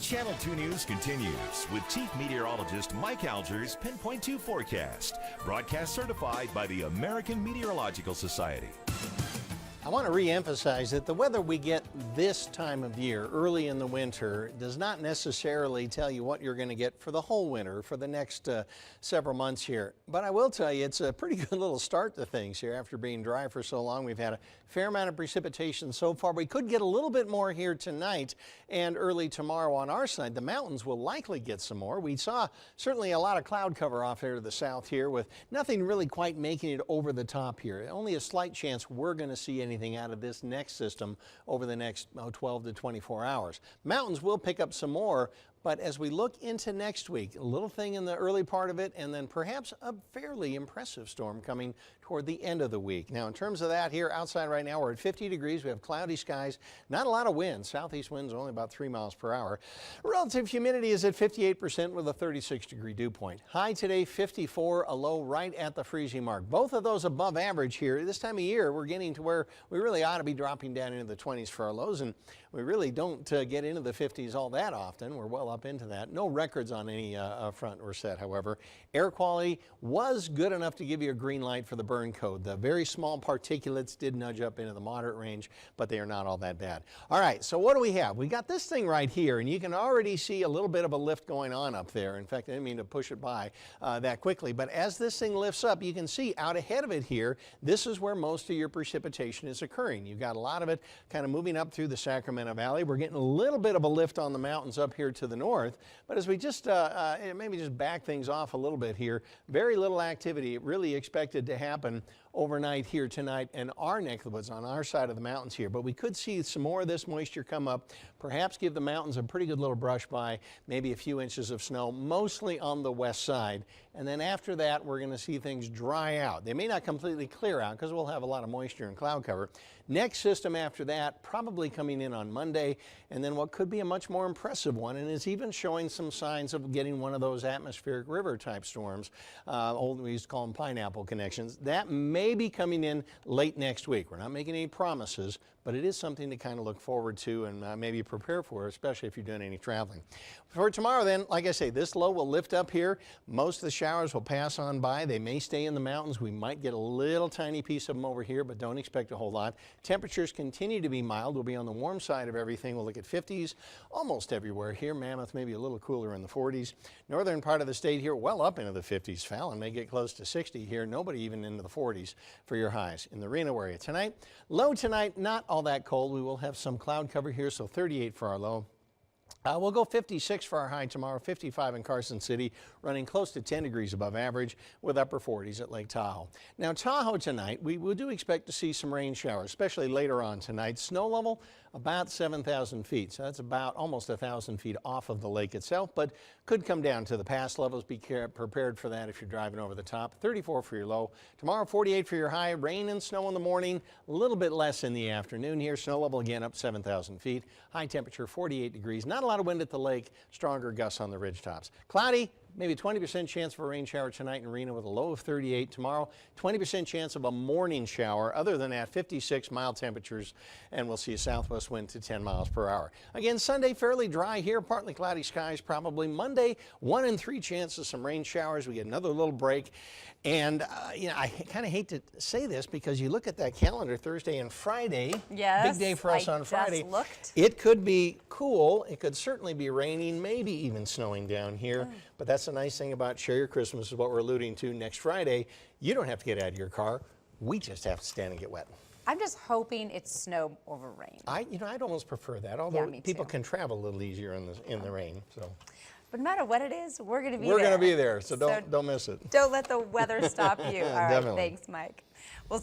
Channel 2 News continues with Chief Meteorologist Mike Alger's Pinpoint 2 forecast, broadcast certified by the American Meteorological Society. I want to re-emphasize that the weather we get this time of year, early in the winter, does not necessarily tell you what you're going to get for the whole winter, for the next several months here. But I will tell you, it's a pretty good little start to things here after being dry for so long. We've had a fair amount of precipitation so far. We could get a little bit more here tonight and early tomorrow on our side. The mountains will likely get some more. We saw certainly a lot of cloud cover off here to the south here with nothing really quite making it over the top here. Only a slight chance we're going to see anything out of this next system over the next 12 to 24 hours. Mountains will pick up some more, but as we look into next week, a little thing in the early part of it, and then perhaps a fairly impressive storm coming toward the end of the week. Now, in terms of that, here outside right now, we're at 50 degrees. We have cloudy skies, not a lot of wind. Southeast winds are only about 3 miles per hour. Relative humidity is at 58% with a 36-degree dew point. High today, 54, a low right at the freezing mark. Both of those above average here. This time of year, we're getting to where we really ought to be dropping down into the 20s for our lows, and we really don't get into the 50s all that often. We're well up into that. No records on any front were set, however. Air quality was good enough to give you a green light for the burn code. The very small particulates did nudge up into the moderate range, but they are not all that bad. All right, so what do we have? We got this thing right here, and you can already see a little bit of a lift going on up there. In fact, I didn't mean to push it by that quickly, but as this thing lifts up, you can see out ahead of it here, this is where most of your precipitation is occurring. You've got a lot of it kind of moving up through the Sacramento Valley. We're getting a little bit of a lift on the mountains up here to the north, but as we just maybe just back things off a little bit here, very little activity really expected to happen overnight here tonight in our neck of the woods on our side of the mountains here. But we could see some more of this moisture come up, perhaps give the mountains a pretty good little brush by, maybe a few inches of snow, mostly on the west side. And then after that, we're going to see things dry out. They may not completely clear out because we'll have a lot of moisture and cloud cover. Next system after that, probably coming in on Monday, and then what could be a much more impressive one, and is even showing some signs of getting one of those atmospheric river type storms. We used to call them pineapple connections. That may be coming in late next week. We're not making any promises, but it is something to kind of look forward to and maybe prepare for, especially if you're doing any traveling. For tomorrow then, like I say, this low will lift up here. Most of the showers will pass on by. They may stay in the mountains. We might get a little tiny piece of them over here, but don't expect a whole lot. Temperatures continue to be mild. We'll be on the warm side of everything. We'll look at 50s almost everywhere here. Mammoth maybe a little cooler in the 40s. Northern part of the state here well up into the 50s. Fallon may get close to 60 here. Nobody even into the 40s for your highs. In the Reno area tonight, low tonight, not all that cold. We will have some cloud cover here, so 38 for our low. We'll go 56 for our high tomorrow, 55 in Carson City, running close to 10 degrees above average with upper 40s at Lake Tahoe. Now Tahoe tonight, we do expect to see some rain showers, especially later on tonight. Snow level about 7,000 feet, so that's about almost 1,000 feet off of the lake itself, but could come down to the pass levels. Be prepared for that if you're driving over the top. 34 for your low. Tomorrow 48 for your high. Rain and snow in the morning, a little bit less in the afternoon here. Snow level again up 7,000 feet. High temperature 48 degrees. Not a lot of wind at the lake, stronger gusts on the ridge tops. Cloudy, maybe 20% chance for a rain shower tonight in Reno with a low of 38. Tomorrow, 20% chance of a morning shower. Other than that, 56 mild temperatures, and we'll see a southwest wind to 10 miles per hour. Again, Sunday fairly dry here, partly cloudy skies probably. Monday, 1 in 3 chances of some rain showers. We get another little break. And, you know, I kind of hate to say this because you look at that calendar, Thursday and Friday. Yes, big day for us on Friday. Looked. It could be cool. It could certainly be raining, maybe even snowing down here. But that's the nice thing about Share Your Christmas is what we're alluding to next Friday. You don't have to get out of your car. We just have to stand and get wet. I'm just hoping it's snow over rain. I'd almost prefer that, although me people too. can travel a little eeasier in the rain. So. But no matter what it is, we're going to be there. We're going to be there, so don't miss it. Don't let the weather stop you. All right, Definitely. thanks, Mike. We'll